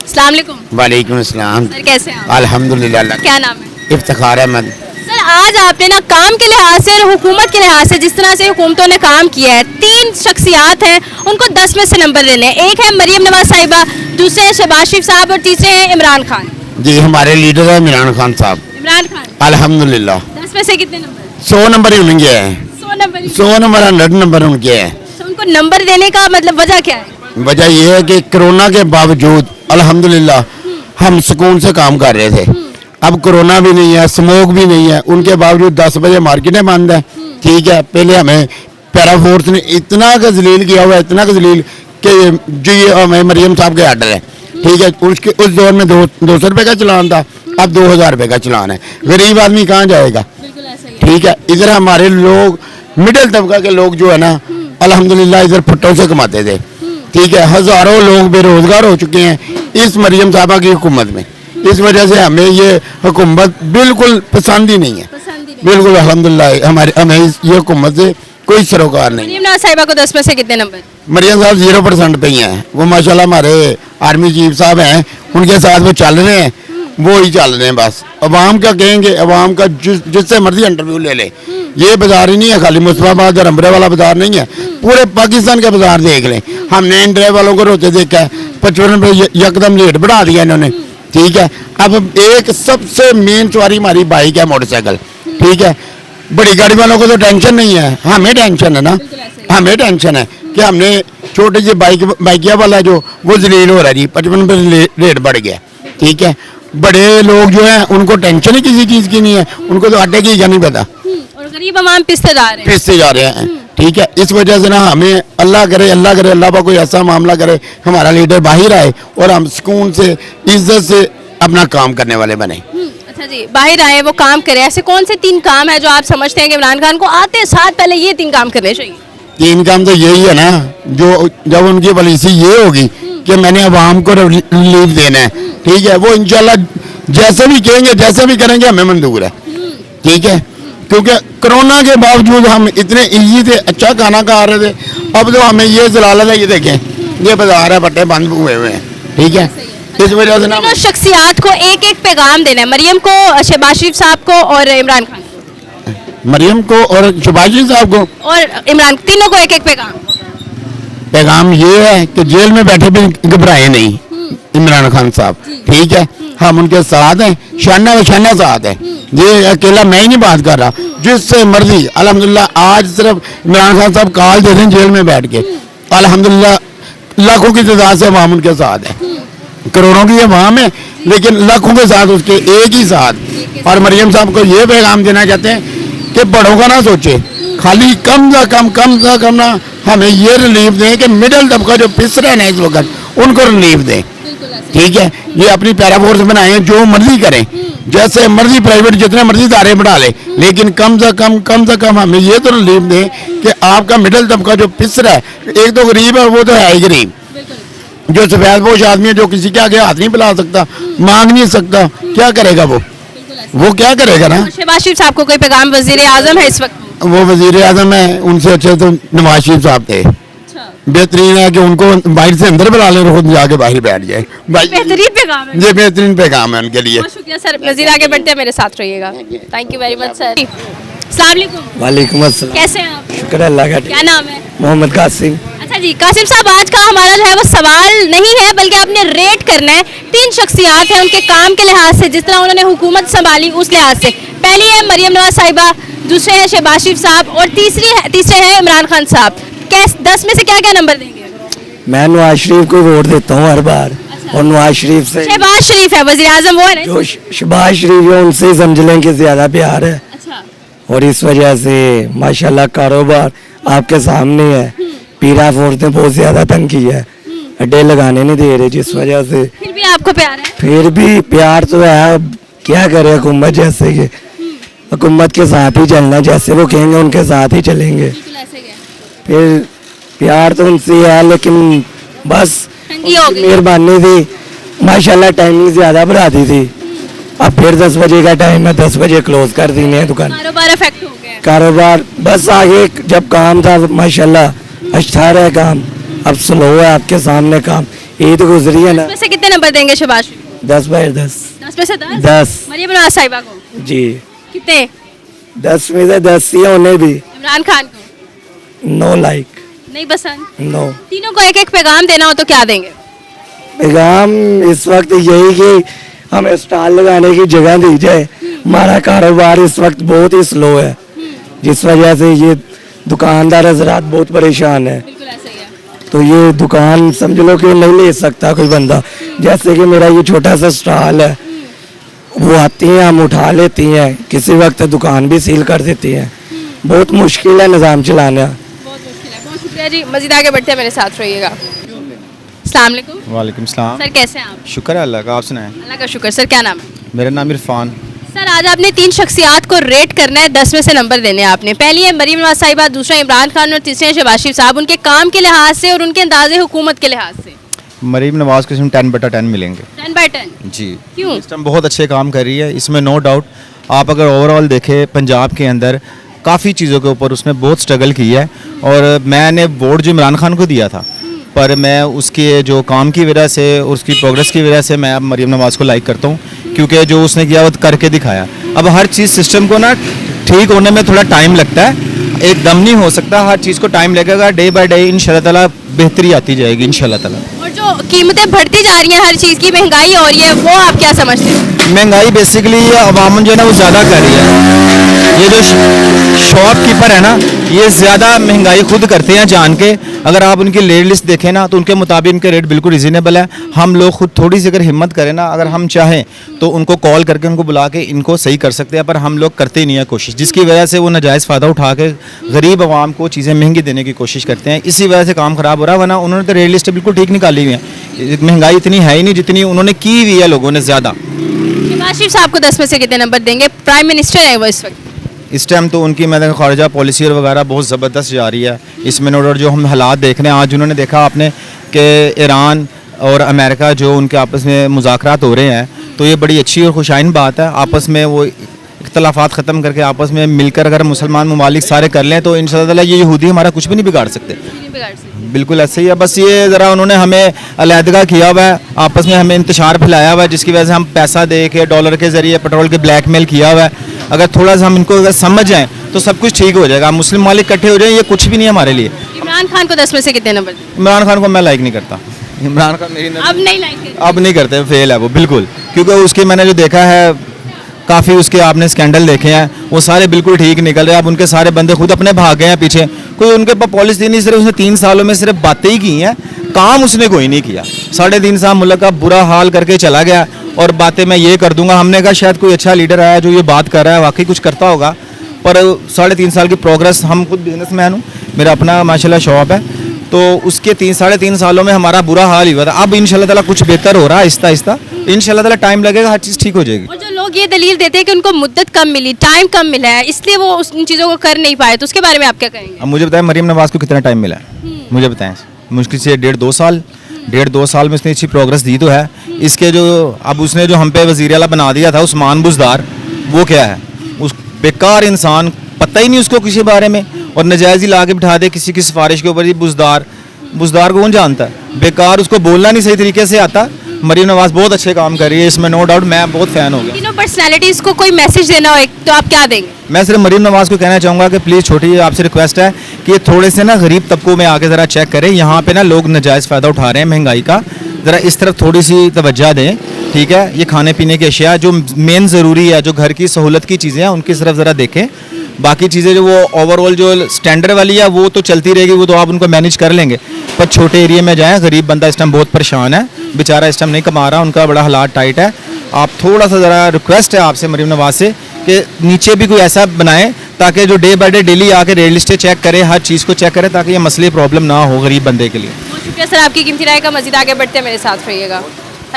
अस्सलाम वालेकुम। वालेकुम अस्सलाम। सर कैसे हैं आप? अल्हम्दुलिल्लाह। क्या नाम है? इफ्तिखार अहमद। सर आज आपने ना काम के लिहाज से और हुकूमत के लिहाज से जिस तरह से हुकूमतों ने काम किया है, 3 शख्सियात हैं, उनको 10 में से नंबर देने हैं। एक है मरियम नवाज साहिबा, दूसरे हैं शहबाज शरीफ साहब और तीसरे हैं इमरान खान। जी हमारे लीडर है इमरान खान साहब। इमरान खान अल्हम्दुलिल्लाह। 10 में से कितने नंबर? 100 नंबर ही उनके हैं। 100 नंबर। 100 नंबर 100 नंबर उनके हैं। तो उनको नंबर देने का मतलब वजह क्या है? वजह यह है कि कोरोना के बावजूद अल्हम्दुलिल्लाह हम सुकून से काम कर रहे थे। अब कोरोना भी नहीं है, स्मोक भी नहीं है, उनके बावजूद 10 बजे मार्केटें बंद है। ठीक है, पहले हमें पैरा फोर्स ने इतना का जलील किया हुआ है, इतना का जलील कि जो ये हमें मरियम साहब के आर्डर है। ठीक है, उसके उस दौर में 200 रुपये का चलान था, अब 2000 रुपये का चलान है। गरीब आदमी कहाँ जाएगा? बिल्कुल ऐसा ही है। ठीक है, इधर हमारे लोग मिडिल तबका के लोग जो है ना अल्हम्दुलिल्लाह इधर फुट्टों से कमाते थे। ठीक है, हजारों लोग बेरोजगार हो चुके हैं इस मरियम साहबा की हुकूमत में। इस वजह से हमें ये हुकूमत बिल्कुल पसंद ही नहीं है। पसंद ही नहीं। बिल्कुल अल्हम्दुलिल्लाह हमें ये हुकूमत से कोई सरोकार नहीं है। मरियम नवाज साहिबा को 10 में से कितने नंबर? मरियम साहब 0% पे ही हैं। वो माशाल्लाह हमारे आर्मी चीफ साहब हैं, उनके साथ वो चल रहे हैं, वो ही चल रहे हैं बस। अवाम का कहेंगे, अवाम का जिससे मर्जी इंटरव्यू ले ले। ये बाजार ही नहीं है, खाली मुस्तफाबाद और अम्बरे वाला बाजार नहीं है, पूरे पाकिस्तान का बाजार देख लें। हमने इन ड्राइवर वालों को रोते देखा है, 55 रुपये यकदम रेट बढ़ा दिया इन्होंने। ठीक है, अब एक सबसे मेन सवारी हमारी बाइक है, मोटरसाइकिल। ठीक है, बड़ी गाड़ी वालों को तो टेंशन नहीं है, हमें टेंशन है ना। हमें टेंशन है कि हमने छोटे से बाइकिया वाला जो वो जलील हो रहा है जी, 55 रुपये रेट बढ़ गया। ठीक है, बड़े लोग जो हैं उनको टेंशन ही किसी चीज़ की नहीं है, उनको तो आटे की नहीं पता, और गरीब आवाम पिसते जा रहे हैं। ठीक है, इस वजह से ना हमें अल्लाह करे अल्लाह पा कोई ऐसा मामला करे, हमारा लीडर बाहर आए और हम सुकून से इज्जत से अपना काम करने वाले बने। अच्छा जी, बाहर आए वो काम करे, ऐसे कौन से 3 काम है जो आप समझते हैं कि इमरान खान को आते साथ पहले ये 3 काम करने चाहिए? 3 काम तो यही है ना, जो जब उनकी पॉलिसी ये होगी कि मैंने अवाम को रिलीफ देना है। ठीक है, वो इंशाल्लाह जैसे भी कहेंगे जैसे भी करेंगे हमें मंजूर है। ठीक है, क्योंकि कोरोना के बावजूद हम इतने इजी थे, अच्छा खाना खा रहे थे। अब तो हमें ये जलालत है, ये देखें ये बाजार है, पट्टे बंद हुए हुए हैं। ठीक है, इस वजह से ना शख्सियात को एक पैगाम देना है, मरियम को, शहबाज शरीफ साहब को और इमरान खान को। मरियम को और शहबाज शरीफ साहब को और इमरान, तीनों को एक पैगाम ये है कि जेल में बैठे भी घबराए नहीं इमरान खान साहब। ठीक है, हम उनके साथ हैं, शाना व शाना साथ है। ये अकेला मैं ही नहीं बात कर रहा, जिससे मर्जी अल्हम्दुलिल्लाह आज सिर्फ इमरान खान साहब कॉल दे दें जेल में बैठ के, अल्हम्दुलिल्लाह लाखों की तादाद से अवाम उनके साथ है। करोड़ों की अवाम है लेकिन लाखों के साथ उसके एक ही साथ। और मरियम साहब को ये पैगाम देना चाहते हैं कि बड़ों का ना सोचे, खाली कम से कम ना हमें ये रिलीफ दें कि मिडिल तबका जो पिस रहे हैं इस वक्त उनको रिलीफ दें। ठीक है, ये अपनी पैरा फोर्स बनाए, जो मर्जी करें, जैसे मर्जी प्राइवेट जितने मर्जी दारे बढ़ा ले, लेकिन कम से कम हमें ये तो रिलीफ दें कि आपका मिडिल तबका जो पिस रहा है, एक तो गरीब है, वो तो है ही गरीब, जो सफेद पोश आदमी है, जो किसी के आगे हाथ नहीं फैला सकता, मांग नहीं सकता, क्या करेगा वो क्या करेगा ना। शहबाज शरीफ साहब को कोई पैगाम? वजीर आजम है इस वक्त, वो वजीर आजम है, उनसे अच्छे तो नवाज शरीफ साहब थे। बेहतरीन है कि उनको बाहर से अंदर बुला ले, खुद जाके बाहर बैठ जाए। बेहतरीन पैगाम है, ये बेहतरीन पैगाम है उनके लिए। बहुत शुक्रिया सर, वजीर आगे बढ़ते हैं, मेरे साथ रहिएगा। Thank you very much sir. अस्सलाम वालेकुम। वालेकुम अस्सलाम। कैसे हैं आप? शुक्र अल्लाह का। क्या नाम है? मोहम्मद कासिम। अच्छा जी, कासिम साहब, आज का हमारा जो है वो सवाल नहीं है बल्कि आपने रेट करना है 3 शख्सियात हैं उनके काम के लिहाज से, जिस तरह उन्होंने हुकूमत संभाली उस लिहाज से। पहली है मरियम नवाज साहिबा, दूसरे है शहबाज शरीफ साहब और तीसरे है इमरान खान साहब। 10 में से क्या क्या नंबर देंगे? मैं नवाज शरीफ को वोट देता हूँ हर बार। और नवाज शरीफ से शहबाज शरीफ है, वजीर आजम वो है ना, जो शहबाज शरीफ है उनसे समझ लें कि ज्यादा प्यार है। अच्छा, और इस वजह से माशाल्लाह कारोबार आपके सामने है। पीरा फोर्स ने बहुत ज्यादा तंग किया है, अड्डे लगाने नहीं दे रहे, जिस वजह से फिर भी आपको प्यार है? फिर भी प्यार तो है, अब क्या करे हुकूमत जैसे कि हुकूमत के साथ ही चलना, जैसे वो कहेंगे उनके साथ ही चलेंगे। फिर प्यार तो उनसे है, लेकिन बस मेहरबानी थी, माशाल्लाह टाइमिंग ज्यादा बढ़ा दी थी। अब फिर 10 बजे का टाइम है, 10 बजे क्लोज कर दी है दुकान। कारोबार अफेक्ट हो गया? कारोबार बस आगे जब काम था माशाल्लाह अच्छा रहा काम, अब स्लो है आपके सामने काम। ईद गुजरी है ना। में से कितने नंबर देंगे शहबाज शरीफ 10/10। 10 में से 10? 10 मरियम नवाज साहिबा को जी। कितने? 10 में से 10 ही उन्हें भी। इमरान खान को नो लाइक। नहीं पसंद? नो। तीनों को एक एक पैगाम देना हो तो क्या देंगे? पैगाम इस वक्त यही कि हमें स्टॉल लगाने की जगह दी जाए। हमारा कारोबार इस वक्त बहुत ही स्लो है, जिस वजह से ये दुकानदार हजरात बहुत परेशान है। बिल्कुल ऐसा ही है। तो ये दुकान समझ लो कि नहीं ले सकता कोई बंदा। जैसे कि मेरा ये छोटा सा स्टॉल है, वो आती हैं, हम उठा लेती हैं, किसी वक्त दुकान भी सील कर देती हैं। बहुत मुश्किल है निज़ाम चलाना। बहुत मुश्किल है। बहुत शुक्रिया जी। मजीद आगे बढ़ते हैं, मेरे साथ रहिएगा। अस्सलाम वालेकुम। वालेकुम सलाम। सर कैसे हैं आप? शुक्र है अल्लाह का, आप सुनाएं। अल्लाह का शुक्र। सर क्या नाम है? मेरा नाम इरफान। सर आज आपने 3 शख्सियात को रेट करना है, 10 में से नंबर देने हैं आपने। पहली है मरीम नवाज साहिबा, दूसरा इमरान खान और तीसरे शहबाज शरीफ साहब। उनके काम के लिहाज से और उनके अंदाजे हुकूमत के लिहाज से मरीम नवाज को इसमें 10/10 मिलेंगे 10/10। जी। क्यों? इस टाइम बहुत अच्छे काम कर रही है, इसमें नो डाउट। आप अगर ओवरऑल देखें पंजाब के अंदर काफ़ी चीज़ों के ऊपर उसने बहुत स्ट्रगल की है, और मैंने वोट जो इमरान खान को दिया था, पर मैं उसके जो काम की वजह से और उसकी प्रोग्रेस की वजह से मैं अब मरीम नवाज को लाइक करता हूँ, क्योंकि जो उसने किया वो करके दिखाया। अब हर चीज़ सिस्टम को ना ठीक होने में थोड़ा टाइम लगता है, एकदम नहीं हो सकता, हर चीज़ को टाइम लगेगा। डे बाय डे इंशाल्लाह ताला बेहतरी आती जाएगी इंशाल्लाह ताला। और जो कीमतें बढ़ती जा रही हैं, हर चीज़ की महंगाई हो रही है, वो आप क्या समझते हैं? महंगाई बेसिकली अवामन जो है ना वो ज़्यादा कर रही है। ये जो शॉपकीपर है ना, ये ज़्यादा महंगाई खुद करते हैं जान के। अगर आप उनकी रेट लिस्ट देखें ना, तो उनके मुताबिक इनके रेट बिल्कुल रिजनेबल है। हम लोग खुद थोड़ी सी अगर हिम्मत करें ना, अगर हम चाहें तो उनको कॉल करके उनको बुला के इनको सही कर सकते हैं, पर हम लोग करते ही नहीं है कोशिश, जिसकी वजह से वो नाजायज़ फ़ायदा उठा के गरीब आवाम को चीज़ें महंगी देने की कोशिश करते हैं। इसी वजह से काम ख़राब हो रहा है, वरना उन्होंने तो रेट लिस्ट बिल्कुल ठीक निकाली हुई है। महंगाई इतनी है ही नहीं जितनी उन्होंने की हुई है लोगों ने ज़्यादा। शहबाज शरीफ साहब को 10 में से कितने नंबर देंगे? प्राइम मिनिस्टर है वो इस वक्त। इस टाइम तो उनकी मैंने खारजा पॉलिसी और वगैरह बहुत ज़बरदस्त जा रही है। इसमें नो डाउट जो हम हालात देख रहे हैं, आज उन्होंने देखा आपने कि ईरान और अमेरिका जो उनके आपस में मुज़ाकरात हो रहे हैं, तो ये बड़ी अच्छी और खुशाइन बात है। आपस में वो इख्तलाफात ख़त्म करके आपस में मिलकर अगर मुसलमान ममालिक सारे कर लें तो इंशाअल्लाह ये यहूदी हमारा कुछ भी नहीं बिगाड़ सकते। बिल्कुल ऐसे ही है, बस ये ज़रा उन्होंने हमें अलहदगा किया हुआ है, आपस में हमें इंतशार फैलाया हुआ है, जिसकी वजह से हम पैसा दे के डॉलर के ज़रिए पेट्रोल के ब्लैकमेल किया हुआ है। अगर थोड़ा सा हम इनको अगर समझ जाएँ तो सब कुछ ठीक हो जाएगा। मुस्लिम मालिक इकट्ठे हो जाए, ये कुछ भी नहीं है हमारे लिए। इमरान खान को 10 में से कितने नंबर? इमरान खान को मैं लाइक नहीं करता। इमरान खान मेरी अब नहीं लाइक? अब नहीं करते, फेल है वो बिल्कुल, क्योंकि उसके मैंने जो देखा है काफ़ी उसके आपने स्कैंडल देखे हैं, वो सारे बिल्कुल ठीक निकल रहे हैं। अब उनके सारे बंदे खुद अपने भाग गए हैं पीछे, कोई उनके पास पॉलिसी नहीं। सिर्फ उसने 3 सालों में सिर्फ बातें ही की हैं, काम उसने कोई नहीं किया। 3.5 साल मुल्क का बुरा हाल करके चला गया, और बातें मैं ये कर दूंगा। हमने कहा शायद कोई अच्छा लीडर आया जो ये बात कर रहा है, वाकई कुछ करता होगा, पर 3.5 साल की प्रोग्रेस, हम खुद बिजनेसमैन हूँ, मेरा अपना माशाल्लाह शॉप है, तो उसके 3.5 सालों में हमारा बुरा हाल ही हुआ था। अब इंशाल्लाह ताला कुछ बेहतर हो रहा है आहिस्ता आहिस्ता, इंशाल्लाह ताला टाइम लगेगा, हर चीज़ ठीक हो जाएगी। और जो लोग ये दलील देते हैं कि उनको मुद्दत कम मिली, टाइम कम मिला है, इसलिए वो उन चीज़ों को कर नहीं पाए, तो उसके बारे में आप क्या कहेंगे? अब मुझे बताएं मरीम नवाज़ को कितना टाइम मिला है? मुझे बताएं। मुश्किल से 1.5-2 साल, 1.5-2 साल में उसने अच्छी प्रोग्रेस दी तो है। इसके जो अब उसने जो हम पे वज़ीर आला बना दिया था उस्मान बुज़दार, वो क्या है? उस बेकार इंसान, पता ही नहीं उसको किसी बारे में, और नजायज़ ही ला के बिठा दे किसी की सिफारिश के ऊपर। ये बुज़दार को कौन जानता है? बेकार, उसको बोलना नहीं सही तरीके से आता। मरीम नवाज़ बहुत अच्छे काम कर रही है, इसमें नो डाउट, मैं बहुत फ़ैन हो गया। तीनों पर्सनैलिटीज़ को कोई मैसेज देना हो एक, तो आप क्या देंगे? मैं सिर्फ मरीम नवाज़ को कहना चाहूँगा कि प्लीज़ छोटी आपसे रिक्वेस्ट है कि ये थोड़े से ना गरीब तबकों में आके ज़रा चेक करें। यहाँ पे ना लोग नाजायज़ फ़ायदा उठा रहे हैं महंगाई का, ज़रा इस तरफ थोड़ी सी तवज्जो दें, ठीक है? ये खाने पीने की अशिया जो मेन ज़रूरी है, जो घर की सहूलत की चीज़ें हैं, उनकी तरफ ज़रा देखें। बाकी चीज़ें जो वो ओवरऑल जो स्टैंडर्ड वाली है वो तो चलती रहेगी, वो तो आप उनको मैनेज कर लेंगे, पर छोटे एरिया में जाएँ। गरीब बंदा इस टाइम बहुत परेशान है, बेचारा इस टाइम नहीं कमा रहा, उनका बड़ा हालात टाइट है। आप थोड़ा सा ज़रा रिक्वेस्ट है आपसे मरीम नवाज़ से कि नीचे भी कोई ऐसा बनाएं ताकि जो डे बाय डे डेली आके रेट लिस्टें चेक करे, हर चीज़ को चेक करे, ताकि ये मसले प्रॉब्लम ना हो गरीब बंदे के लिए। बहुत शुक्रिया सर आपकी कीमती राय का। मज़ीद आगे बढ़ते हैं, मेरे साथ रहिएगा।